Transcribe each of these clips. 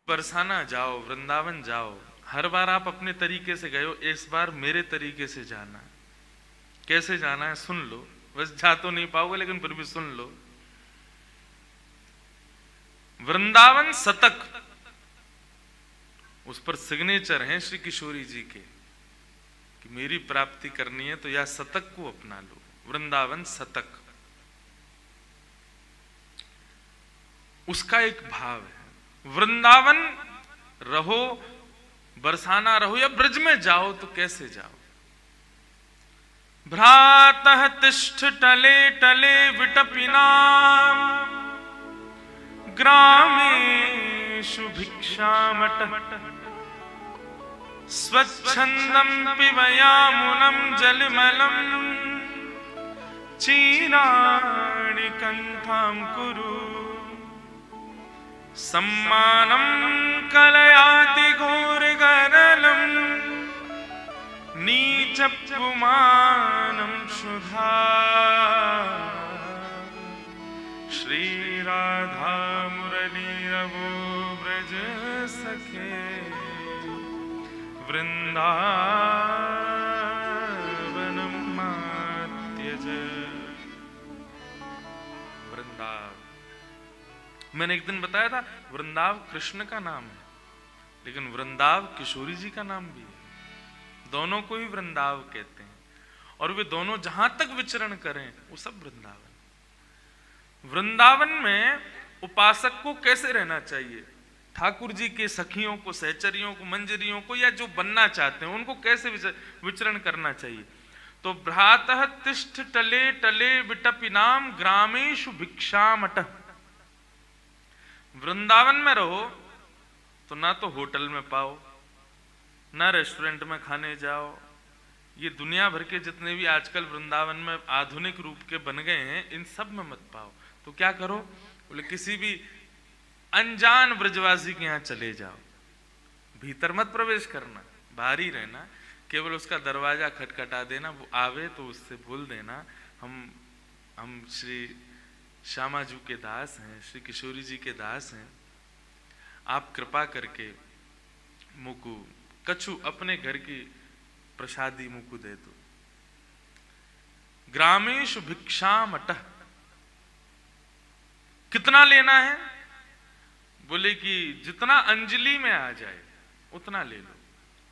बरसाना जाओ, वृंदावन जाओ, हर बार आप अपने तरीके से गए हो, इस बार मेरे तरीके से जाना। कैसे जाना है सुन लो, बस जा तो नहीं पाओगे लेकिन फिर भी सुन लो। वृंदावन शतक, उस पर सिग्नेचर हैं श्री किशोरी जी के कि मेरी प्राप्ति करनी है तो या शतक को अपना लो। वृंदावन शतक, उसका एक भाव है। वृंदावन रहो, बरसाना रहो या ब्रज में जाओ तो कैसे जाओ। भ्रातः तिष्ठ टले टले विटपिना ग्रामेषु भिक्षामट स्वच्छंदं पिबयामुनं जलमलं चीराणि कंठां कुरु सम्मानं कलयाति घोरगरलं नीचपुमानं शुधा श्रीराधा मुरलीरवो ब्रज सखे वृंदावनं मात्यज। वृंदावन, मैंने एक दिन बताया था वृंदाव कृष्ण का नाम है, लेकिन वृंदाव किशोरी जी का नाम भी है। दोनों को ही वृंदाव कहते हैं और वे दोनों जहां तक विचरण करें वो सब वृंदावन। वृंदावन में उपासक को कैसे रहना चाहिए, ठाकुर जी के सखियों को, सहचरियों को, मंजरियों को या जो बनना चाहते हैं उनको कैसे विचरण करना चाहिए। तो भ्रातः तिष्ठ टले टले विटपिनाम ग्रामेषु भिक्षामट। वृंदावन में रहो तो ना तो होटल में पाओ, ना रेस्टोरेंट में खाने जाओ। ये दुनिया भर के जितने भी आजकल वृंदावन में आधुनिक रूप के बन गए हैं, इन सब में मत पाओ। तो क्या करो, बोले किसी भी अनजान ब्रजवासी के यहाँ चले जाओ, भीतर मत प्रवेश करना, बाहर ही रहना, केवल उसका दरवाजा खटखटा देना, वो आवे तो उससे बोल देना हम श्री श्यामा जी के दास हैं, श्री किशोरी जी के दास हैं, आप कृपा करके मुकु कछु अपने घर की प्रसादी मुकु दे दो। ग्रामेषु भिक्षामट, कितना लेना है, बोले कि जितना अंजलि में आ जाए उतना ले लो,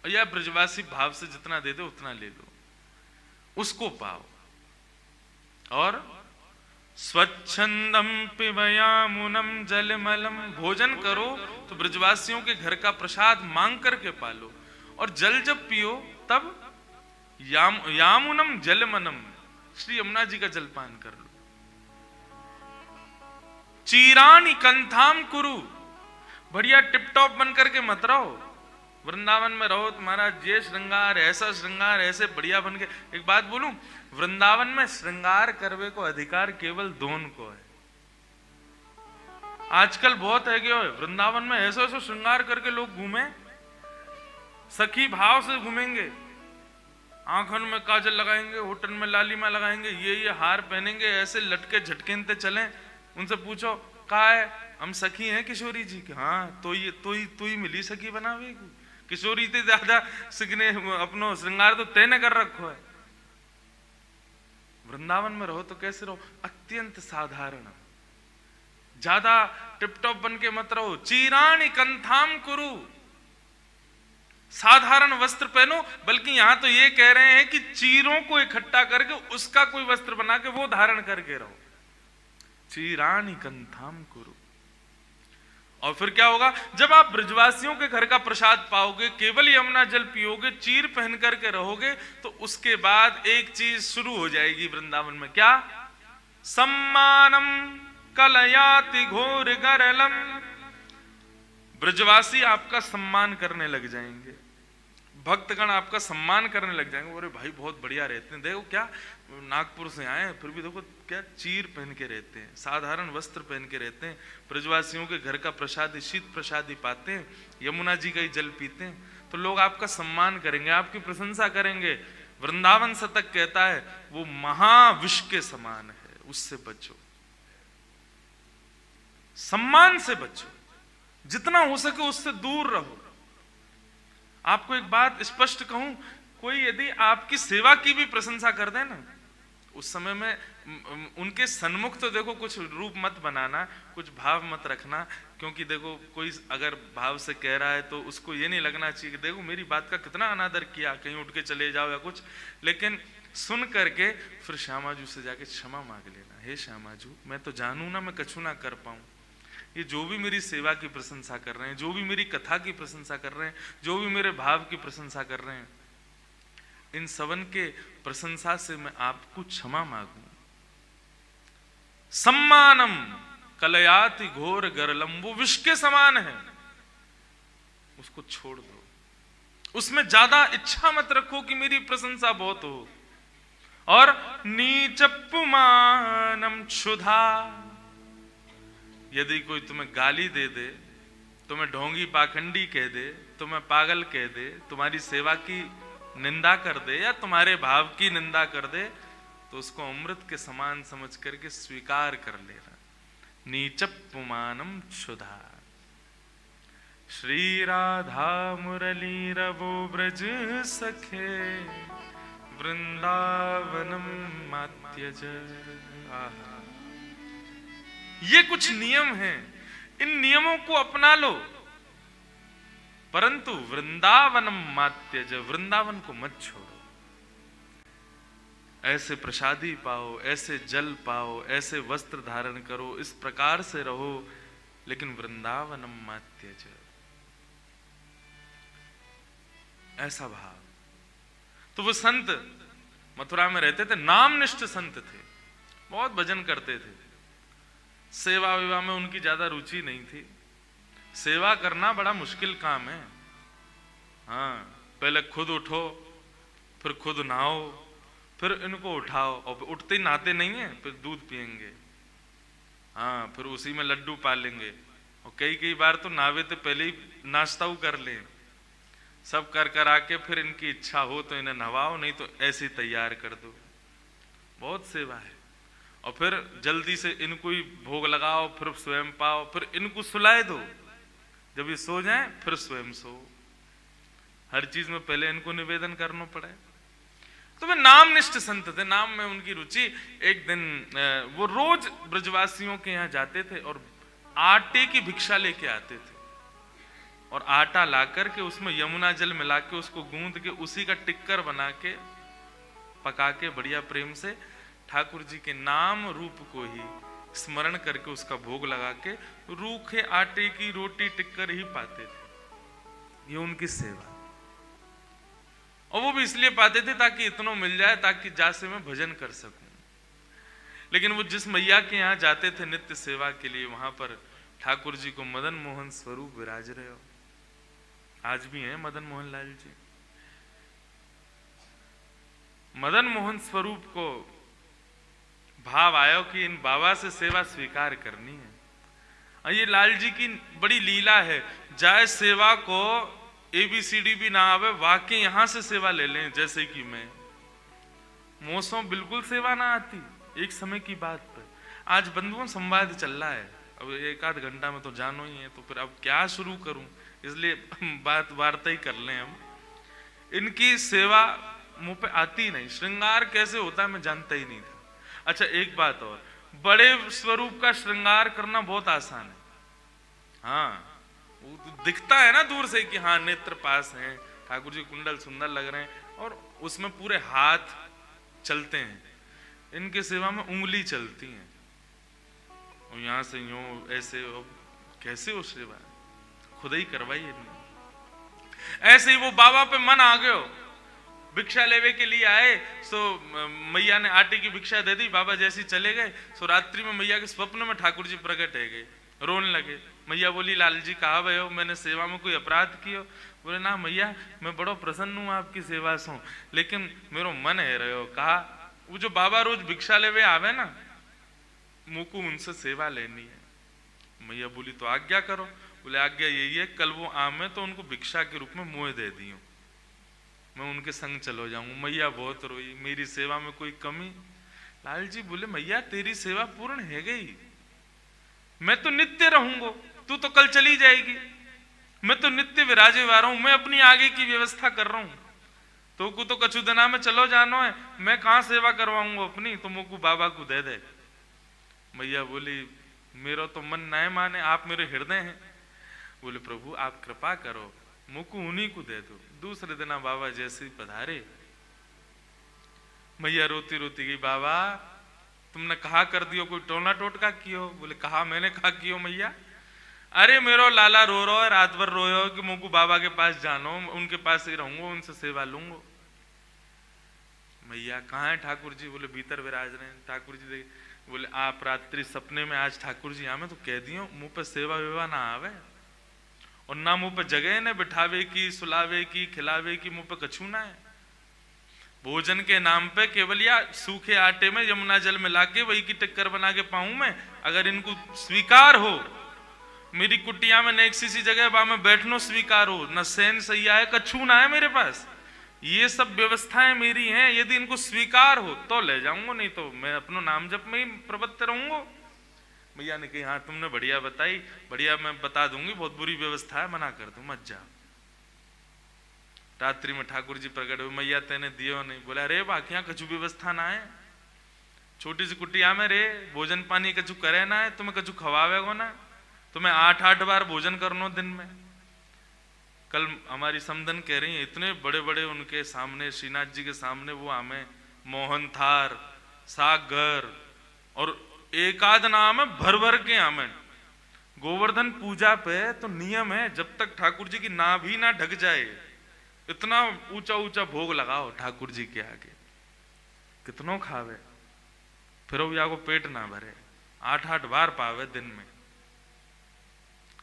या ब्रजवासी भाव से जितना दे दो उतना ले लो, उसको पाओ। और स्वच्छंदम पिबयामुनं जलमलम, भोजन करो तो ब्रजवासियों के घर का प्रसाद मांग करके पालो, और जल जब पियो तब यामुनम जलमनम, श्री यमुना जी का जलपान कर लो। चीराणि कंथाम कुरु, बढ़िया टिपटॉप बन करके मत रहो। वृंदावन में रहो तुम्हारा ये श्रृंगार, ऐसा श्रृंगार, ऐसे बढ़िया बन के। एक बात बोलूं, वृंदावन में श्रृंगार करवे को अधिकार केवल दोन को है। आजकल बहुत है कि वृंदावन में ऐसा ऐसा श्रृंगार करके लोग घूमे, सखी भाव से घूमेंगे, आंखों में काजल लगाएंगे, होठन में लालिमा लगाएंगे, ये हार पहनेंगे, ऐसे लटके झटकेंते चले। उनसे पूछो कहा है, हम सखी हैं किशोरी जी के। हाँ तो ही मिली सखी बनावे, किशोरी ते ज्यादा सिगने अपनो श्रृंगार तो तैने कर रखो है। वृंदावन में रहो तो कैसे रहो, अत्यंत साधारण, ज्यादा टिपटॉप बन के मत रहो। चीराणि कंथाम कुरु, साधारण वस्त्र पहनो, बल्कि यहां तो ये कह रहे हैं कि चीरों को इकट्ठा करके उसका कोई वस्त्र बना के वो धारण करके रहो। चीराणि कंथाम कुरु। और फिर क्या होगा, जब आप ब्रजवासियों के घर का प्रसाद पाओगे, केवल यमुना जल पियोगे, चीर पहन करके रहोगे, तो उसके बाद एक चीज शुरू हो जाएगी वृंदावन में। क्या? सम्मानम कलयाति घोर गरलम। ब्रजवासी आपका सम्मान करने लग जाएंगे, भक्तगण आपका सम्मान करने लग जाएंगे। अरे भाई बहुत बढ़िया रहते हैं, देखो क्या नागपुर से आए फिर भी देखो क्या चीर पहन के रहते हैं, साधारण वस्त्र पहन के रहते हैं, ब्रजवासियों के घर का प्रसाद, शीत प्रसादी पाते हैं, यमुना जी का ही जल पीते हैं, तो लोग आपका सम्मान करेंगे, आपकी प्रशंसा करेंगे। वृंदावन शतक कहता है वो महाविष के समान है, उससे बचो, सम्मान से बचो। जितना हो सके उससे दूर रहो। आपको एक बात स्पष्ट कहूं, कोई यदि आपकी सेवा की भी प्रशंसा कर दे ना, उस समय में उनके सन्मुख तो देखो कुछ रूप मत बनाना, कुछ भाव मत रखना, क्योंकि देखो कोई अगर भाव से कह रहा है तो उसको ये नहीं लगना चाहिए कि देखो मेरी बात का कितना अनादर किया, कहीं उठ के चले जाओ या कुछ। लेकिन सुन करके फिर श्यामाजू से जाके क्षमा मांग लेना, हे श्यामाजू मैं तो जानू ना मैं कछु ना कर पाऊं, ये जो भी मेरी सेवा की प्रशंसा कर रहे हैं, जो भी मेरी कथा की प्रशंसा कर रहे हैं, जो भी मेरे भाव की प्रशंसा कर रहे हैं, इन सबन के प्रशंसा से मैं आपको क्षमा मांगू। सम्मानम कलयाति घोर गरलम, वो विष के समान है, उसको छोड़ दो। उसमें ज्यादा इच्छा मत रखो कि मेरी प्रशंसा बहुत हो। और नीचपुमानम क्षुधा, यदि कोई तुम्हें गाली दे दे, तुम्हें ढोंगी पाखंडी कह दे, तुम्हें पागल कह दे, तुम्हारी सेवा की निंदा कर दे या तुम्हारे भाव की निंदा कर दे, तो उसको अमृत के समान समझ करके स्वीकार कर लेना। नीचपुमानम क्षुधा। श्री राधा मुरली रवो ब्रज सखे, वृंदावनम मात्यज। ये कुछ नियम हैं, इन नियमों को अपना लो, परंतु वृंदावनम मात्यज, वृंदावन को मत छोड़ो। ऐसे प्रसादी पाओ, ऐसे जल पाओ, ऐसे वस्त्र धारण करो, इस प्रकार से रहो, लेकिन वृंदावनम मात्यज, ऐसा भाव। तो वो संत मथुरा में रहते थे, नामनिष्ठ संत थे, बहुत भजन करते थे, सेवा विवाह में उनकी ज्यादा रुचि नहीं थी। सेवा करना बड़ा मुश्किल काम है। हाँ, पहले खुद उठो, फिर खुद नहाओ, फिर इनको उठाओ, और उठते नहाते नहीं है, फिर दूध पियेंगे, हाँ, फिर उसी में लड्डू पालेंगे, और कई कई बार तो नहावे तो पहले ही नाश्ता कर लें, सब कर कर आके फिर इनकी इच्छा हो तो इन्हें नहवाओ, नहीं तो ऐसे ही तैयार कर दो। बहुत सेवा है। और फिर जल्दी से इनको ही भोग लगाओ, फिर स्वयं पाओ, फिर इनको सुलाए दो, जब ये सो जाएं फिर स्वयं सो। हर चीज में पहले इनको निवेदन करना पड़े। तो वे नामनिष्ठ संत थे, नाम में उनकी रुचि। एक दिन वो रोज ब्रजवासियों के यहाँ जाते थे और आटे की भिक्षा लेके आते थे, और आटा ला करके उसमें यमुना जल मिला के उसको गूंद के उसी का टिक्कर बना के पका के बढ़िया प्रेम से ठाकुर जी के नाम रूप को ही स्मरण करके उसका भोग लगा के रूखे आटे की रोटी टिक्कर ही पाते थे। ये उनकी सेवा। और वो भी इसलिए पाते थे ताकि इतना मिल जाए, ताकि जासे मैं भजन कर सकूं। लेकिन वो जिस मैया के यहाँ जाते थे नित्य सेवा के लिए, वहां पर ठाकुर जी को मदन मोहन स्वरूप विराज रहे हो। आज भी हैं मदन मोहन लाल जी। मदन मोहन स्वरूप को भाव आयो कि इन बाबा से सेवा स्वीकार करनी है। और ये लाल जी की बड़ी लीला है, जाए सेवा को ABCD भी ना आवे, वाकई यहां से सेवा ले लें। जैसे कि मैं मोसों बिल्कुल सेवा ना आती, एक समय की बात पर। आज बंधुओं संवाद चल रहा है, अब एक आध घंटा में तो जानो ही है, तो फिर अब क्या शुरू करूं, इसलिए बात वार्ता ही कर लें हम। इनकी सेवा मुंह पे आती नहीं, श्रृंगार कैसे होता है मैं जानता ही नहीं था। अच्छा एक बात और, बड़े स्वरूप का श्रृंगार करना बहुत आसान है। हाँ, वो दिखता है ना दूर से कि हाँ नेत्र पास हैं, ठाकुर जी कुंडल सुंदर लग रहे हैं, और उसमें पूरे हाथ चलते हैं। इनके सेवा में उंगली चलती है, और यहां से यूं ऐसे, कैसे हो सेवा, खुद ही करवाई। ऐसे ही वो बाबा पे मन आ गयो, भिक्षा लेवे के लिए आए, सो मैया ने आटे की भिक्षा दे दी, बाबा जैसे चले गए, सो रात्रि में मैया के स्वप्न में ठाकुर जी प्रकट है गए, रोने लगे। मैया बोली, लाल जी कहा भय हो, मैंने सेवा में कोई अपराध कियो? बोले ना मैया, मैं बड़ो प्रसन्न हूँ आपकी सेवा से, लेकिन मेरो मन है रहो। कहा, वो जो बाबा रोज भिक्षा लेवे आवे ना, मुझको उनसे सेवा लेनी है। मैया बोली तो आज्ञा करो। बोले आज्ञा यही है, कल वो आमे तो उनको भिक्षा के रूप में मुँह दे दियो, मैं उनके संग चलो जाऊं। मैया बहुत रोई, मेरी सेवा में कोई कमी? लाल जी बोले, मैया तेरी सेवा पूर्ण है गई, मैं तो नित्य रहूंगा, तू तो कल चली जाएगी, मैं तो नित्य विराजे वार हूं, मैं अपनी आगे की व्यवस्था कर रहा हूं, तो को तो कछु दिना में चलो जानो है, मैं कहां सेवा करवाऊंगा अपनी, तो मुझको बाबा को दे दे। मैया बोली मेरा तो मन न माने, आप मेरे हृदय हैं। बोले प्रभु आप कृपा करो, मुझको उन्हीं को दे दो। दूसरे दिन बाबा जैसे ही पधारे, मैया रोती रोती गई, बाबा तुमने कहा कर दियो, कोई टोना टोटका कियो? बोले कहा मैंने कहा कियो मैया? अरे मेरो लाला रो रहा है, रात भर रोयो कि मुझको बाबा के पास जानो, उनके पास ही रहूंगा, उनसे सेवा लूंगा। मैया कहाँ है ठाकुर जी? बोले भीतर विराज रहे हैं। ठाकुर जी देख, बोले आप रात्रि सपने में आज ठाकुर जी आवे तो कह दियो मुंह पे सेवा वेवा ना आवे, और ना मुंह पे जगह ने बिठावे की, सुलावे की, खिलावे की, मुंह पे कछू ना है। भोजन के नाम पे केवल या सूखे आटे में यमुना जल मिला के वही की टिक्कर बना के पाऊं मैं, अगर इनको स्वीकार हो, मेरी कुटिया में नेक सी जगह बा में बैठनो स्वीकार हो, न सैन सैया है, कछू ना है मेरे पास, ये सब व्यवस्थाएं मेरी हैं, यदि इनको स्वीकार हो तो ले जाऊंगा, नहीं तो मैं अपनो नाम जप में ही प्रवृत्त रहूंगा। भैया ने कही हाँ तुमने बढ़िया बताई, बढ़िया मैं बता दूंगी, बहुत बुरी व्यवस्था है, मना कर दूं, मत जाओ। रात्रि में ठाकुर जी प्रकट हुए, मैया तेने दियो नहीं? बोला अरे बाकिया कछु व्यवस्था ना है, छोटी सी कुटिया में रे, भोजन पानी कछु करे ना है, तुम्हें कछु खवावेगो ना, तुम्हें 8-8 बार भोजन करनो दिन में। कल हमारी समधन कह रही है, इतने बड़े बड़े उनके सामने, श्रीनाथ जी के सामने वो हमें मोहन थार, सागर और एकाद नाम है भर भर के हमें। गोवर्धन पूजा पे तो नियम है, जब तक ठाकुर जी की नाभि ना ढक जाए इतना ऊंचा ऊंचा भोग लगाओ ठाकुर जी के आगे, कितनों खावे, फिर वो या को पेट ना भरे, 8-8 बार पावे दिन में,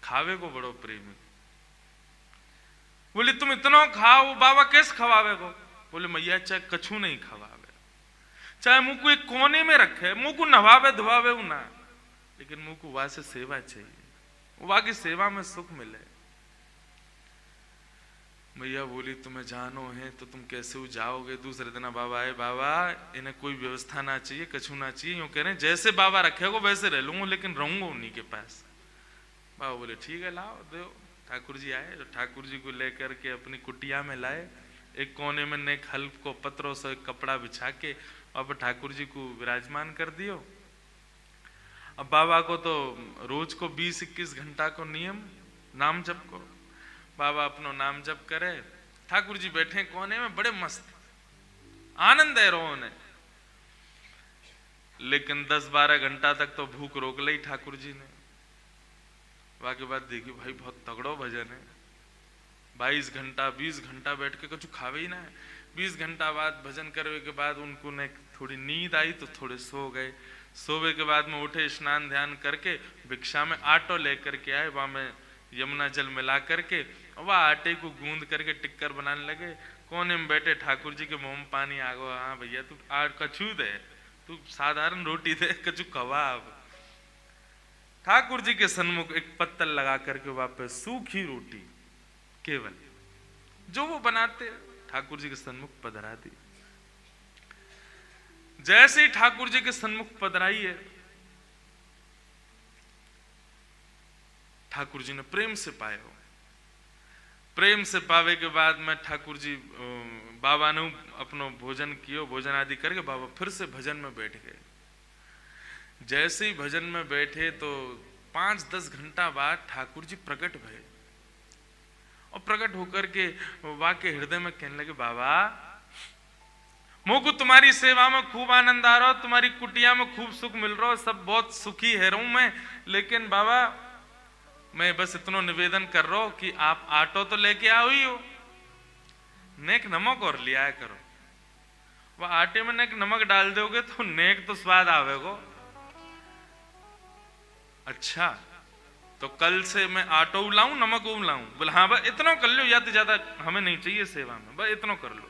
खावे को बड़ो प्रेमी। बोले तुम इतना खाओ, बाबा कैसे खवावे को? बोले मैया चाहे कछु नहीं खवावे, चाहे मुंह को एक कोने में रखे, मुंह को नवावे धुआवे ना, लेकिन मुंह को वहां से सेवा चाहिए, वहां की सेवा में सुख मिले। मैया बोली तुम्हें जानो है तो तुम कैसे हो जाओगे? दूसरे दिन बाबा आए, बाबा इन्हें कोई व्यवस्था ना चाहिए, कछु ना चाहिए, यूं कह रहे जैसे बाबा रखेगो वैसे रह लूंगा, लेकिन रहूंगा उन्हीं के पास। बाबा बोले ठीक है लाओ दो। ठाकुर जी आए, तो ठाकुर जी को लेकर के अपनी कुटिया में लाए, एक कोने में नेक हल्फ को पत्रों से कपड़ा बिछा के अब ठाकुर जी को विराजमान कर दियो। अब बाबा को तो रोज को 20-21 घंटा को नियम नाम जप को, बाबा अपनो नाम जप करे, ठाकुर जी बैठे कोने में बड़े मस्त आनंद है रो ने, लेकिन 10-12 घंटा तक तो भूख रोक ली ठाकुर जी ने। बाकी बात देखी भाई बहुत तगड़ो भजन है, 22 घंटा 20 घंटा बैठ के कुछ खावे ही ना है। 20 घंटा बाद भजन करने के बाद उनको ने थोड़ी नींद आई तो थोड़े सो गए, सोवे के बाद में उठे, स्नान ध्यान करके भिक्षा में आटो लेकर के आए, वहां में यमुना जल मिला करके वह आटे को गूंद करके टिक्कर बनाने लगे। कोने में बैठे ठाकुर जी के मुंह में पानी आ गया, हाँ भैया तू कछु दे, तू साधारण रोटी दे, कछु कबाब। ठाकुर जी के सन्मुख एक पत्तल लगा करके वापस सूखी रोटी केवल जो वो बनाते ठाकुर जी के सन्मुख पधरा दी। जैसे ही ठाकुर जी के सन्मुख पधराई है, ठाकुर जी ने प्रेम से पाए हो। प्रेम से पावे के बाद में ठाकुर जी बाबा ने अपनो भोजन कियो, भोजन आदि करके बाबा फिर से भजन में बैठ गए। जैसे ही भजन में बैठे तो 5-10 घंटा बाद ठाकुर जी प्रकट भये, और प्रकट होकर के वाके हृदय में कहने लगे, बाबा मुझको तुम्हारी सेवा में खूब आनंद आ रहा, तुम्हारी कुटिया में खूब सुख मिल रहा, सब बहुत सुखी है रहूं मैं, लेकिन बाबा मैं बस इतना निवेदन कर रहा हूं कि आप आटो तो लेके आओ ही हो, नेक नमक और लिया करो। वह आटे में नेक नमक डाल दोगे तो नेक तो स्वाद आवेगो। अच्छा तो कल से मैं आटो लाऊं नमक लाऊं? बोले हाँ बस इतना कर लो, या तो ज्यादा हमें नहीं चाहिए सेवा में, बस इतना कर लो।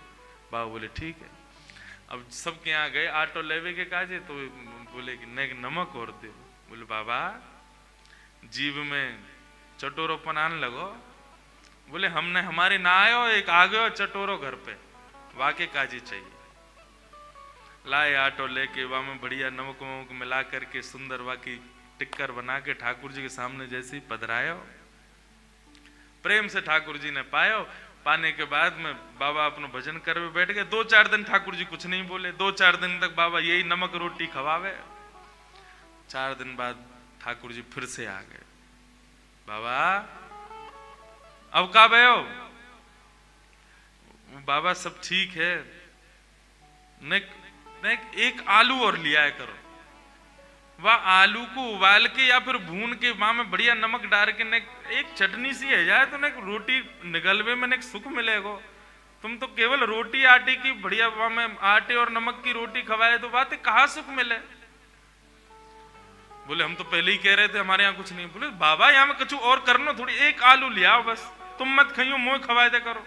बाबा बोले ठीक है। अब सबके यहाँ गए आटो लेवे के काजे, तो बोले कि नेक नमक और दो। बोले बाबा जीव में चटोरोपन आने लगो। बोले हमने हमारे ना आयो, एक आ गयो चटोरो घर पे, वाके काजी चाहिए। लाए आटो लेके वहां में बढ़िया नमक वमक मिला करके सुंदर वाकी टिक्कर बना के ठाकुर जी के सामने जैसे ही पधरायो, प्रेम से ठाकुर जी ने पायो। पाने के बाद में बाबा अपना भजन करवे बैठ गए। 2-4 दिन ठाकुर जी कुछ नहीं बोले। 2-4 दिन तक बाबा यही नमक रोटी खवावे। 4 दिन बाद ठाकुर जी फिर से आ गए। बाबा अब का भयो? बाबा सब ठीक है, ने एक आलू और लिया है करो। वह आलू को उबाल के या फिर भून के वहां में बढ़िया नमक डाल के एक चटनी सी है जाए तो ने रोटी निगलवे में एक सुख मिलेगा। तुम तो केवल रोटी आटे की बढ़िया वहां में आटे और नमक की रोटी खवाए तो बात कहाँ सुख मिले? बोले हम तो पहले ही कह रहे थे हमारे यहाँ कुछ नहीं। बोले बाबा यहाँ में कुछ और करना, थोड़ी एक आलू ले आओ बस, तुम मत खाइयो मोह खवाए दे करो।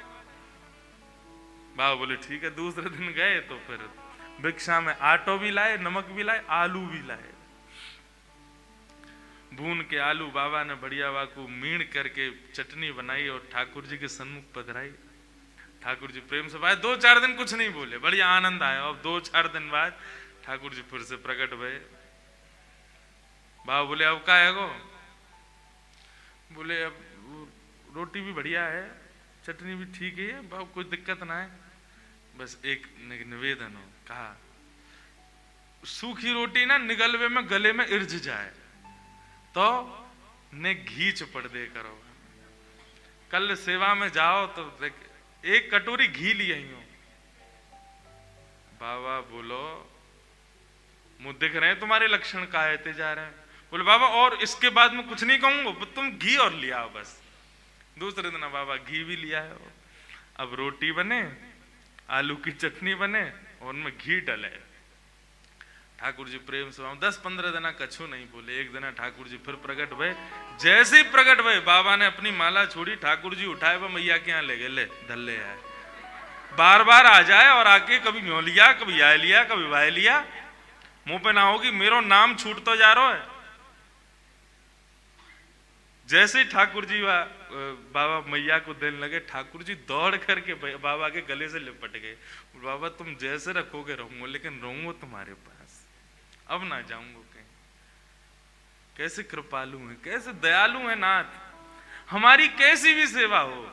बाबा बोले ठीक है। दूसरे दिन गए तो फिर भिक्षा में आटो भी लाए, नमक भी लाए, आलू भी लाए। भून के आलू बाबा ने बढ़िया वाकू मीण करके चटनी बनाई और ठाकुर जी के सन्मुख पधराई। ठाकुर जी प्रेम से भाई 2-4 दिन कुछ नहीं बोले, बढ़िया आनंद आया। अब 2-4 दिन बाद ठाकुर जी फिर से प्रकट भये। बाबा बोले अब का है गो? बोले अब रोटी भी बढ़िया है, चटनी भी ठीक है, बाबा कोई दिक्कत ना है, बस एक निवेदन हो। कहा सूखी रोटी ना निगलवे में गले में इर्ज जाए तो ने घी चुपड़ दे करो। कल सेवा में जाओ तो एक कटोरी घी लिए ही हो। बाबा बोलो मुझे दिख रहे हैं तुम्हारे लक्षण कायते जा रहे हैं। बोले बाबा और इसके बाद में कुछ नहीं कहूंगा, तुम घी और लिया आओ बस। दूसरे दिन बाबा घी भी लिया है। अब रोटी बने, आलू की चटनी बने और उनमें घी डले। ठाकुर जी प्रेम से 10-15 दिन कछु नहीं बोले। एक दिन ठाकुर जी फिर प्रकट भये। जैसे ही प्रकट भये बाबा ने अपनी माला छोड़ी, ठाकुर जी उठाए वह मैया के यहाँ ले गए, ले धल्ले आए। बार बार आ जाए और आके कभी न्यो लिया, कभी आए लिया, कभी वाय लिया। मुंह पे ना होगी मेरो नाम छूट तो जा रहा है। जैसे ही ठाकुर जी बाबा मैया को देने लगे, ठाकुर जी दौड़ करके बाबा के गले से लिपट गए। बाबा तुम जैसे रखोगे रहूंगा, लेकिन रहूंगा तुम्हारे पास, अब ना जाऊंगा कहीं। कैसे कृपालु है, कैसे दयालु है नाथ। हमारी कैसी भी सेवा हो,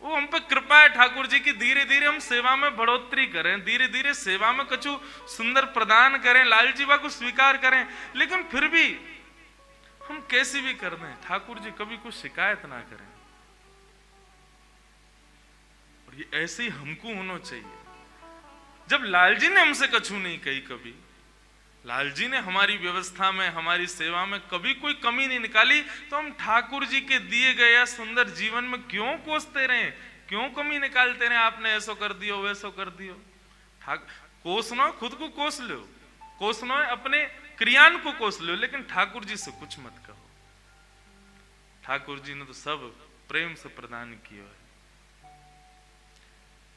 वो हम पे कृपा है ठाकुर जी की। धीरे धीरे हम सेवा में बढ़ोतरी करें, धीरे धीरे सेवा में कुछ सुंदर प्रदान करें, लाल जीवा को स्वीकार करें, लेकिन फिर भी हम कैसी भी कर दें, ठाकुर जी कभी कुछ शिकायत ना करें। और ये ऐसे ही हमको होना चाहिए। जब लाल जी ने हमसे कछु नहीं कही, कभी लाल जी ने हमारी व्यवस्था में, हमारी सेवा में कभी कोई कमी नहीं निकाली, तो हम ठाकुर जी के दिए गए सुंदर जीवन में क्यों कोसते रहे, क्यों कमी निकालते रहे? आपने ऐसा कर दियो, वैसा कर दियो। कोसना खुद को कोस लो, कोसना अपने क्रियान को कोस लो, लेकिन ठाकुर जी से कुछ मत कहो। ठाकुर जी ने तो सब प्रेम से प्रदान किया है।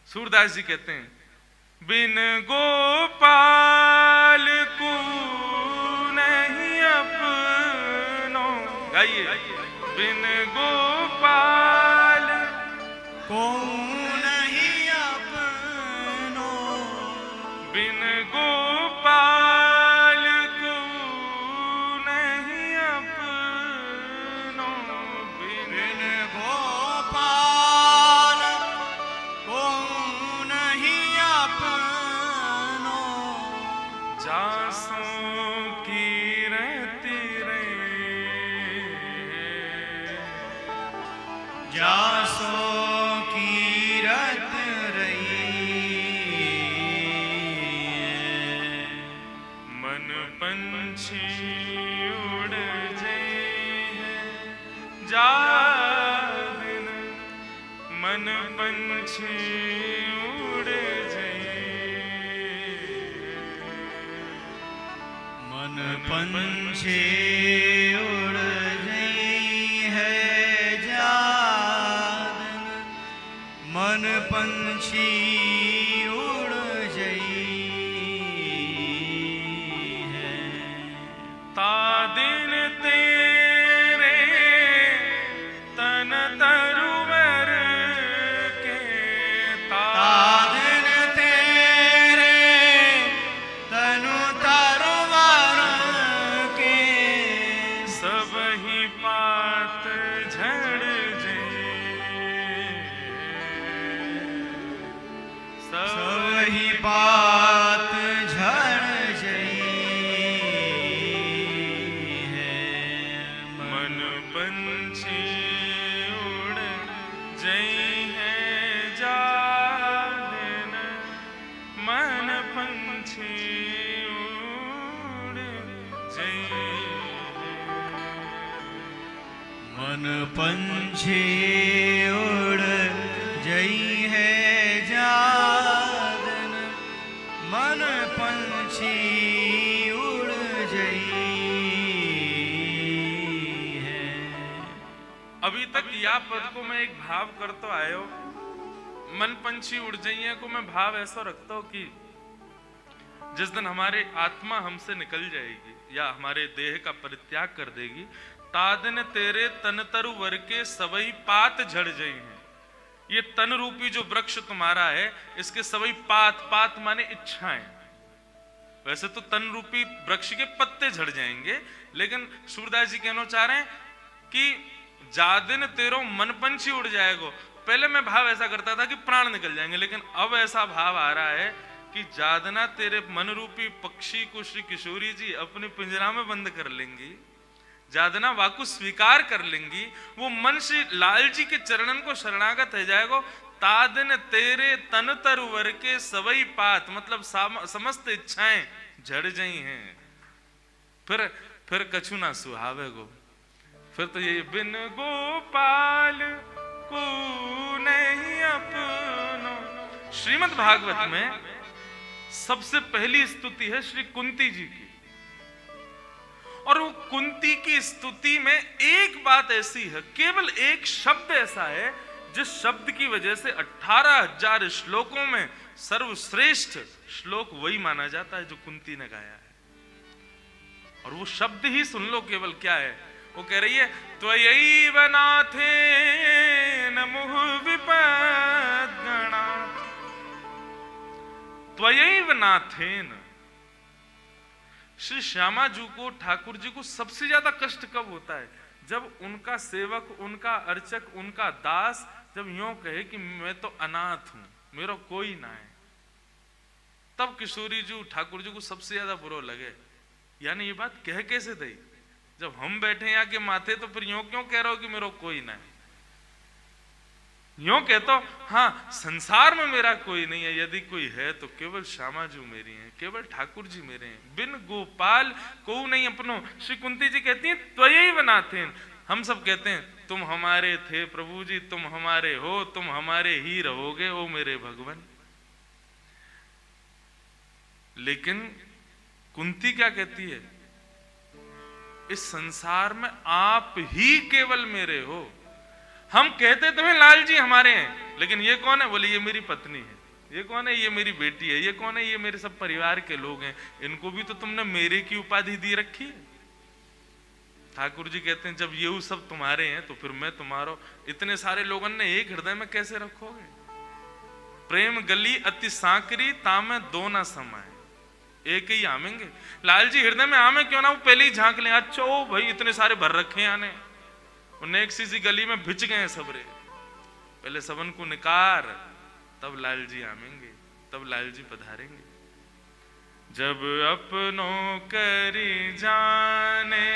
सूरदास जी कहते हैं बिन गोपाल को नहीं अपनो, गाइए, बिन गोपाल को नहीं अपनो, बिन गोपाल को नहीं अपनो, बिन गोपाल को नहीं अपनो, जासों की रहती रे, जासों की रत रही, मन पंछी उड़ जाए जान, मन पंछी उड़ जाए, मन पंछी उड़ गई है जान, मन पंछी उड़ गई है। ता दिन तेरे तन तरुवर के, ता दिन तेरे तनु तरुवर के, पात झड़ जई है। मन पंछी उड़ जई है जालिन, मन पंछी उड़ जई है। मन पंछी उड़ जई है जालिन, मन पंछी उड़ जई है। अभी तक या पद को मैं एक भाव करतो आयो, मन पंछी उड़ जाइए को मैं भाव ऐसा रखता हूं कि जिस दिन हमारे आत्मा हमसे निकल जाएगी या हमारे देह का परित्याग कर देगी, तादिन तेरे तन तरु वर के सवई पात झड़ जाई हैं। ये तन रूपी जो वृक्ष तुम्हारा है, इसके सवई पात, पात माने इच्छाएं। वैसे तो तन रूपी वृक्ष के पत्ते झड़ जाएंगे, लेकिन सूरदास जी कहना चाह रहे हैं कि जादिन तेरो मन पंछी उड़ जाएगा। पहले मैं भाव ऐसा करता था कि प्राण निकल जाएंगे, लेकिन अब ऐसा भाव आ रहा है कि जादना तेरे मन रूपी पक्षी को श्री किशोरी जी अपने पिंजरा में बंद कर लेंगी, जादना वाकु स्वीकार कर लेंगी, वो मन श्री लाल जी के चरणन को शरणागत हो जाएगा। तादिन तेरे तन तरवर के सवई पात, मतलब समस्त इच्छाएं झड़ जाई हैं। फिर कछु ना सुहावे गो, फिर तो ये बिन गोपाल को नहीं अपनो। श्रीमद् भागवत में सबसे पहली स्तुति है श्री कुंती जी की, और वो कुंती की स्तुति में एक बात ऐसी है, केवल एक शब्द ऐसा है जिस शब्द की वजह से 18,000 श्लोकों में सर्वश्रेष्ठ श्लोक वही माना जाता है जो कुंती ने गाया है। और वो शब्द ही सुन लो केवल, क्या है वो कह रही है, त्वयैव नाथेन मुहुः विपद्गणा, त्वयैव नाथेन। श्री श्यामा जी को, ठाकुर जी को सबसे ज्यादा कष्ट कब होता है? जब उनका सेवक, उनका अर्चक, उनका दास जब यूं कहे कि मैं तो अनाथ हूं, मेरा कोई ना है, तब किशोरी जी ठाकुर जी को सबसे ज्यादा बुरा लगे। यानी ये बात कह कैसे दई, जब हम बैठे यहाँ के माथे तो फिर यूं क्यों कह रहे हो कि मेरा कोई ना है? यूं कहता हूं, हाँ संसार में मेरा कोई नहीं है, यदि कोई है तो केवल श्यामा जी मेरी हैं, केवल ठाकुर जी मेरे हैं, बिन गोपाल को नहीं अपनो। श्री कुंती जी कहती हैं त्वयैव नाथेन। हम सब कहते हैं तुम हमारे थे प्रभु जी, तुम हमारे हो, तुम हमारे ही रहोगे ओ मेरे भगवान। लेकिन कुंती क्या कहती है, इस संसार में आप ही केवल मेरे हो। हम कहते तो हैं लाल जी हमारे हैं, लेकिन ये कौन है? बोले ये मेरी पत्नी है, ये कौन है? ये मेरी बेटी है, ये कौन है? ये मेरे सब परिवार के लोग हैं, इनको भी तो तुमने मेरे की उपाधि दी रखी है। ठाकुर जी कहते हैं जब ये सब तुम्हारे हैं तो फिर मैं तुम्हारा, इतने सारे लोगों ने एक हृदय में कैसे रखोगे? प्रेम गली अति सांकरी तामे दो ना समाए, एक ही आमेंगे। लाल जी हृदय में आमे क्यों ना, वो पहले ही झांक लें, अच्छा ओ भाई इतने सारे भर रखे हैं आने, उन्हें एक सी गली में भिज गए सबरे, पहले सबन को निकार, तब लाल जी आमेंगे, तब लाल जी पधारेंगे। जब अपनों करी जाने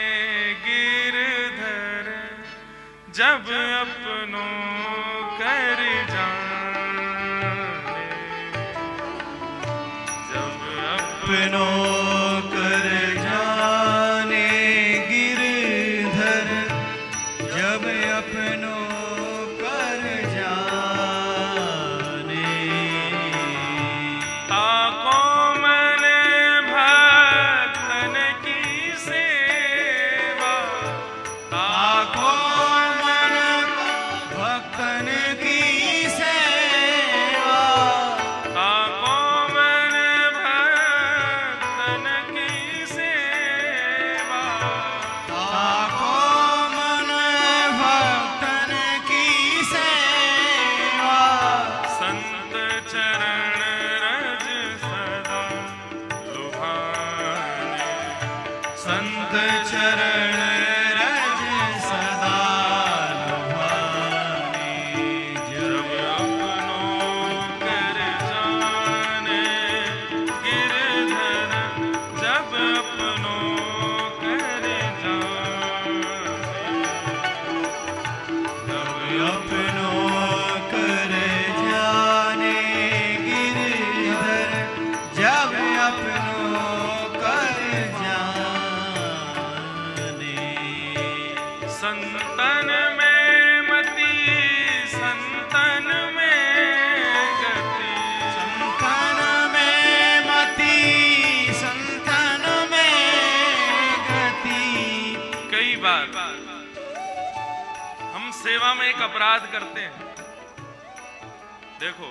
गिरधर, जब अपनों करी जाने, जब अपनों कर जाने गिरधर, जब अपनों कर जाने, ताको अपनो कर जाने गिरधर, जब अपनो कर जाने। संतन में मति संतन में गति, संतन में मति संतन में गति। कई बार हम सेवा में एक अपराध करते हैं। देखो,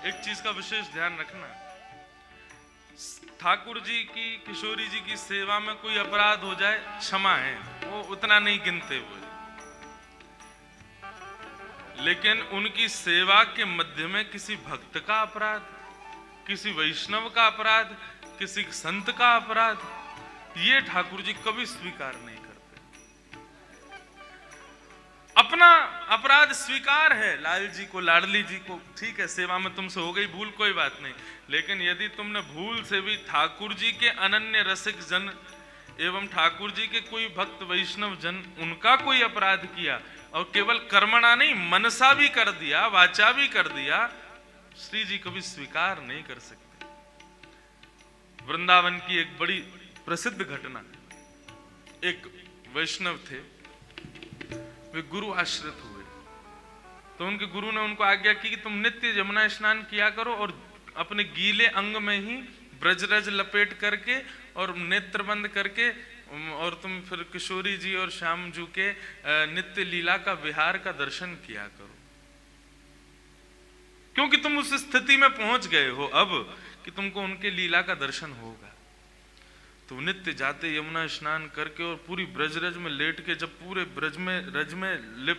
एक चीज का विशेष ध्यान रखना, ठाकुर जी की, किशोरी जी की सेवा में कोई अपराध हो जाए, क्षमा है, वो उतना नहीं गिनते हुए, लेकिन उनकी सेवा के मध्य में किसी भक्त का अपराध, किसी वैष्णव का अपराध, किसी संत का अपराध, ये ठाकुर जी कभी स्वीकार नहीं करते। अपना अपराध स्वीकार है, लाल जी को, लाडली जी को, ठीक है, सेवा में तुमसे हो गई भूल, कोई बात नहीं, लेकिन यदि तुमने भूल से भी ठाकुर जी के अनन्य रसिक जन एवं ठाकुर जी के कोई भक्त वैष्णव जन, उनका कोई अपराध किया और केवल कर्मणा नहीं मनसा भी कर दिया, वाचा भी कर दिया, श्री जी कभी स्वीकार नहीं कर सकते। वृंदावन की एक बड़ी प्रसिद्ध घटना, एक वैष्णव थे, वे गुरु आश्रित हुए, तो उनके गुरु ने उनको आज्ञा की कि तुम नित्य यमुना स्नान किया करो और अपने गीले अंग में ही ब्रजरज लपेट करके और नेत्र बंद करके, और तुम फिर किशोरी जी और श्याम जी के नित्य लीला का विहार का दर्शन किया करो, क्योंकि तुम उस स्थिति में पहुंच गए हो अब कि तुमको उनके लीला का दर्शन होगा। तो नित्य जाते यमुना स्नान करके और पूरी ब्रजरज में लेट के जब पूरे रज में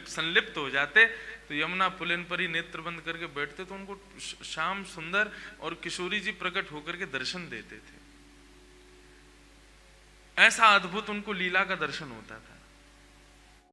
संलिप्त हो जाते, तो यमुना पुलिन पर ही नेत्र बंद करके बैठते, तो उनको श्याम सुंदर और किशोरी जी प्रकट होकर के दर्शन देते थे। ऐसा अद्भुत उनको लीला का दर्शन होता था।